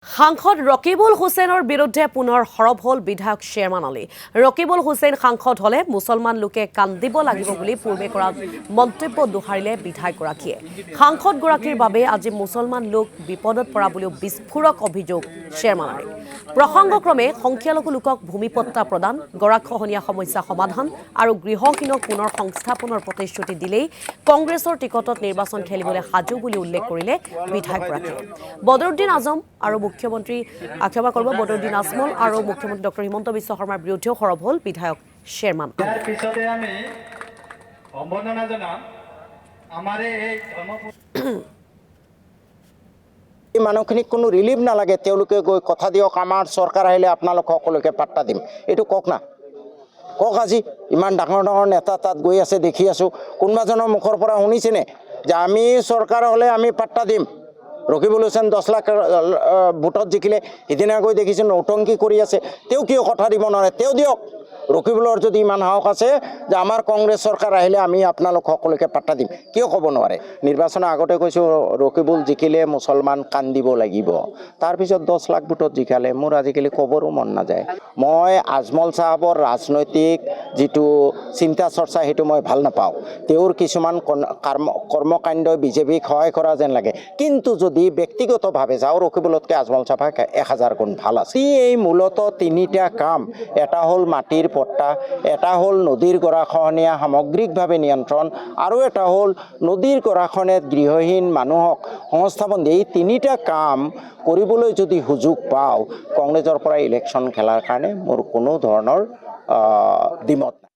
সাংসদ ৰকিবুল হুছেইনৰ বিৰুদ্ধে পুনৰ সৰব হ'ল বিধায়ক শ্বেৰমান আলী। ৰকিবুল হুছেইন সাংসদ হ'লে মুছলমান লোকে কান্দিব লাগিব বুলি পূৰ্বে কৰা মন্তব্য দোহাৰিলে বিধায়কগৰাকীয়ে। সাংসদগৰাকীৰ বাবে আজি মুছলমান লোক বিপদত পৰা বুলিও বিস্ফোৰক অভিযোগ শ্বেৰমান আলী। প্ৰসংগক্ৰমে সংখ্যালঘু লোকক ভূমিপট্টা প্ৰদান, গৰাখহনীয়া সমস্যা সমাধান আৰু গৃহহীনক পুনৰ সংস্থাপনৰ প্ৰতিশ্ৰুতি দিলেই কংগ্ৰেছৰ টিকটত নিৰ্বাচন খেলিবলৈ সাজু বুলি উল্লেখ কৰিলে বিধায়কগৰাকীয়ে। বদৰুদ্দিন আজম আৰু মুখ্যমন্ত্ৰী বদৰুদ্দিন আজমল আৰু মুখ্যমন্ত্ৰী ডক্টৰ হিমন্ত বিশ্ব শৰ্মাৰ বিৰুদ্ধেও সৰব হ'ল বিধায়ক শ্বেৰমান। মানুহখিনিক কোনো ৰিলিফ নালাগে, তেওঁলোকে গৈ কথা দিয়ক আমাৰ চৰকাৰ আহিলে আপোনালোক সকলোকে পাত্তা দিম, এইটো কওক না, কওক। আজি ইমান ডাঙৰ ডাঙৰ নেতা তাত গৈ আছে, দেখি আছোঁ। কোনোবাজনৰ মুখৰ পৰা শুনিছেনে যে আমি চৰকাৰ হ'লে আমি পাত্তা দিম? ৰকিবুল হুছেইন 10 লাখ ভোটত জিকিলে, সিদিনা গৈ দেখিছোঁ নৌটংকি কৰি আছে। তেওঁ কিয় কথা দিব নোৱাৰে? তেওঁ দিয়ক। ৰকিবুলৰ যদি ইমান সাহস আছে যে আমাৰ কংগ্ৰেছ চৰকাৰ আহিলে আমি আপোনালোক সকলোকে পাত্তা দিম, কিয় ক'ব নোৱাৰে? নিৰ্বাচনৰ আগতে কৈছোঁ ৰকিবুল জিকিলে মুছলমান কান্দিব লাগিব, তাৰপিছত 10 লাখ ভোটত জিকালে। মোৰ আজিকালি ক'বৰো মন নাযায়। মই আজমল চাহাবৰ ৰাজনৈতিক যিটো চিন্তা চৰ্চা সেইটো মই ভাল নাপাওঁ। তেওঁৰ কিছুমান কৰ্মকাণ্ডই বিজেপিক সহায় কৰা যেন লাগে, কিন্তু যদি ব্যক্তিগতভাৱে যাওঁ ৰকিবুলতকৈ আজমল চাহাব 1000 গুণ ভাল আছে। এই মূলতঃ 3টা কাম, এটা হ'ল মাটিৰ পট্টা, এটা হ'ল নদীৰ গৰাখহনীয়া সামগ্ৰিকভাৱে নিয়ন্ত্ৰণ, আৰু এটা হ'ল নদীৰ গৰাখহনীয়াত গৃহহীন মানুহক সংস্থাপন দিয়ে। এই 3টা কাম কৰিবলৈ যদি সুযোগ পাওঁ, কংগ্ৰেছৰ পৰা ইলেকশ্যন খেলাৰ কাৰণে মোৰ কোনো ধৰণৰ দ্বিমত নাই।